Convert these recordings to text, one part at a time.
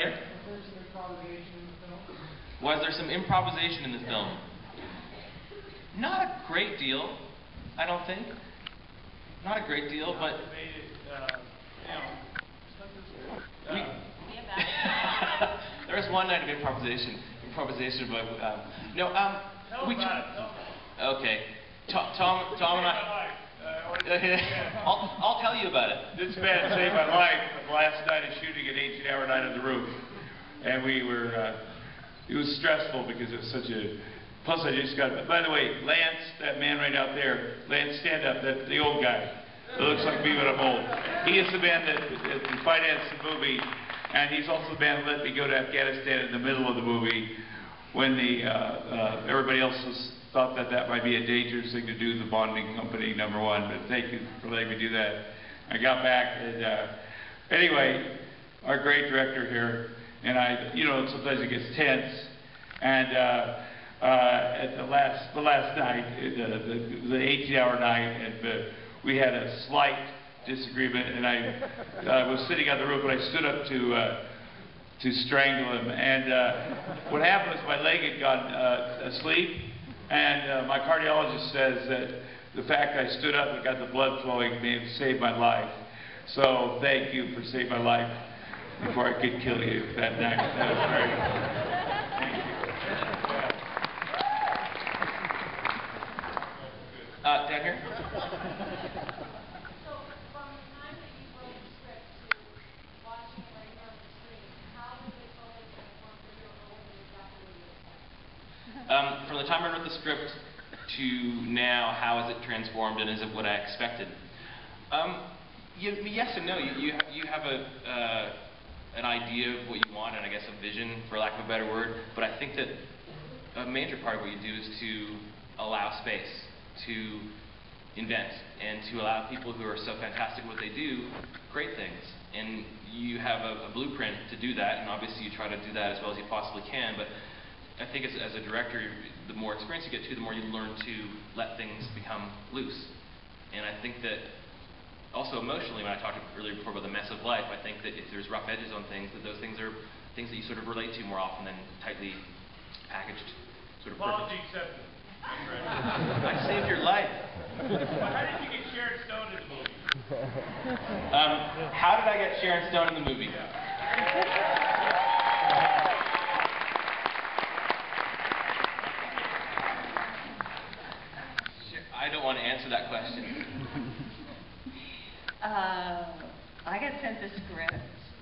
here. Was there some improvisation in the film? Not a great deal, I don't think. Not a great deal, but there was one night of improvisation, but okay. Tom and I. I'll tell you about it. This man saved my life the last night of shooting at 18-hour night on the roof, and we were. It was stressful because it was such a. Plus, I just got. By the way, Lance, that man right out there, Lance, stand up. That's the old guy. It looks like me when I'm old. He is the man that financed the movie, and he's also the man that let me go to Afghanistan in the middle of the movie when everybody else thought that might be a dangerous thing to do, the bonding company, #1. But thank you for letting me do that. I got back, and anyway, our great director here, and sometimes it gets tense, and at the last night, the 18-hour night, and we had a slight disagreement, and I was sitting on the roof, and I stood up to strangle him, and what happened was my leg had gone asleep, and my cardiologist says that the fact I stood up and got the blood flowing may have saved my life. So thank you for saving my life before I could kill you that night. That was great. Thank you. Down here. So from the time that you wrote the script to watching it right here on the screen, how did it totally transform for you, or was it exactly what you expected? From the time I wrote the script to now, how has it transformed, and is it what I expected? Yes and no. You have an idea of what you want, and I guess a vision, for lack of a better word. But I think that a major part of what you do is to allow space to invent and to allow people who are so fantastic at what they do great things. And you have a blueprint to do that, and obviously you try to do that as well as you possibly can. But I think as a director, the more experience you get to, the more you learn to let things become loose. And I think that also emotionally, when I talked earlier before about the mess of life, I think that if there's rough edges on things, that those things are things that you sort of relate to more often than tightly packaged, sort of Apology accepted. I saved your life. How did you get Sharon Stone in the movie? How did I get Sharon Stone in the movie? I don't want to answer that question. I got sent the script,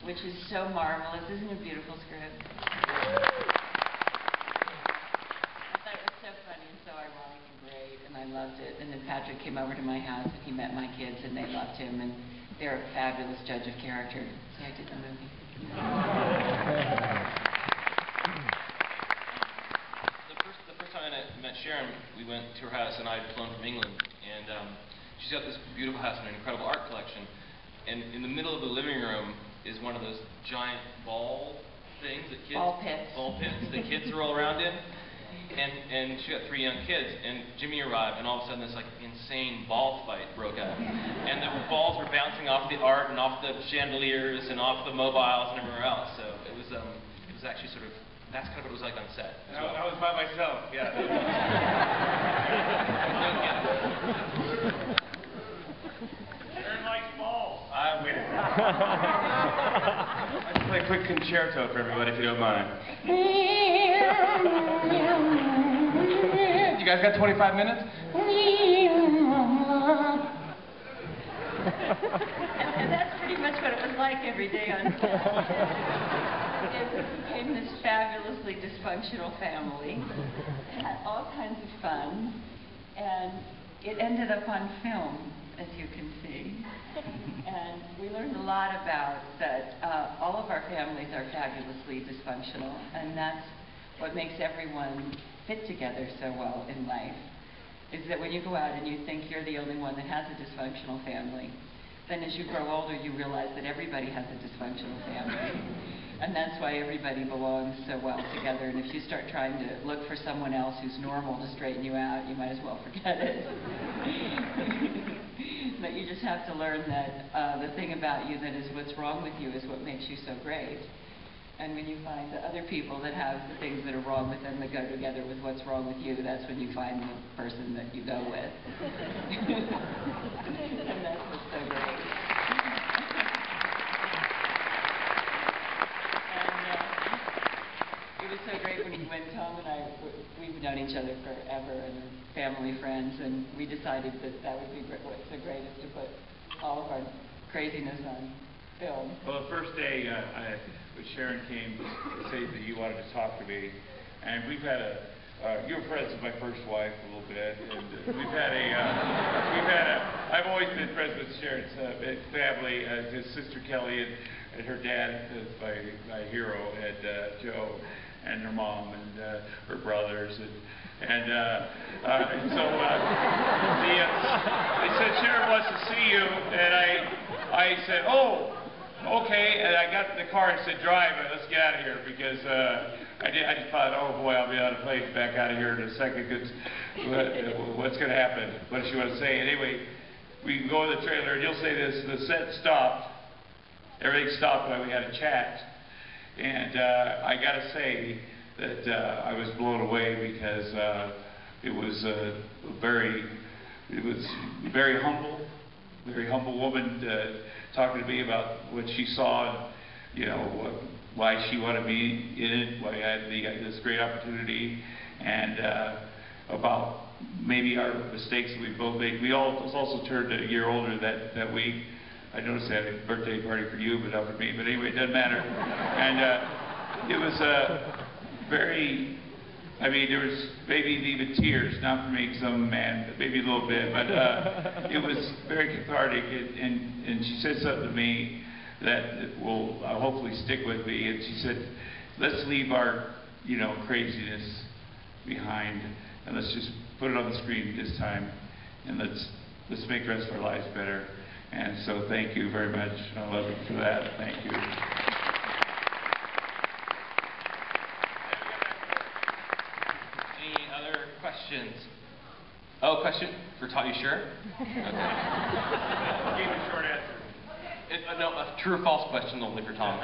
which is so marvelous. Isn't it a beautiful script? I thought it was so funny and so ironic and great, and I loved it. And then Patrick came over to my house, and he met my kids, and they loved him, and they're a fabulous judge of character. So I did the movie. The first time I met Sharon, we went to her house, and I had flown from England, and she's got this beautiful house and an incredible art collection. And in the middle of the living room is one of those giant ball things that kids... Ball pits. Ball pits that kids roll around in. And she got 3 young kids, and Jimmy arrived, and all of a sudden this like insane ball fight broke out. And the balls were bouncing off the art and off the chandeliers and off the mobiles and everywhere else. So it was actually sort of, that's kind of what it was like on set. I was by myself, yeah. Sharon likes balls. Wait a second. Let's play a quick concerto for everybody, if you don't mind. You guys got 25 minutes? And that's pretty much what it was like every day on set. It became this fabulously dysfunctional family. Had all kinds of fun. And it ended up on film, as you can see. And we learned a lot about that all of our families are fabulously dysfunctional, and that's what makes everyone fit together so well in life, is that when you go out and you think you're the only one that has a dysfunctional family, then as you grow older you realize that everybody has a dysfunctional family. And that's why everybody belongs so well together. And if you start trying to look for someone else who's normal to straighten you out, you might as well forget it. But you just have to learn that the thing about you that is what's wrong with you is what makes you so great. And when you find the other people that have the things that are wrong with them that go together with what's wrong with you, that's when you find the person that you go with. And that's what's so great. And it was so great when Tom and I, we've known each other forever and are family friends, and we decided that would be what's the greatest to put all of our craziness on film. Well, the first day Sharon came to say that you wanted to talk to me, and we've had you were friends with my first wife a little bit, and I've always been friends with Sharon's family, his sister Kelly and her dad, my hero, and Joe, and her mom, and her brothers, and so they said Sharon wants to see you, and I said, oh. Okay, and I got in the car and said, drive, let's get out of here, because I just thought, oh boy, I'll be on a plane back out of here in a second, because what's going to happen? What does she want to say? Anyway, we go in the trailer, and you'll say this, the set stopped, everything stopped while we had a chat, and I got to say that I was blown away, because it was very humble woman talking to me about what she saw, and, you know, why she wanted me in it, why I had this great opportunity, and about maybe our mistakes that we both made. We all also turned a year older that week. I noticed I had a birthday party for you, but not for me. But anyway, it doesn't matter. And it was very. I mean, there was maybe even tears, not for me, because I'm a man, but maybe a little bit, but it was very cathartic, and she said something to me that will hopefully stick with me, and she said, let's leave our, you know, craziness behind, and let's just put it on the screen this time, and let's make the rest of our lives better. And so thank you very much. I love you for that. Thank you. Questions? Oh, question for Tom? You sure? Okay. Give me a short answer. No, a true or false question only for Tom.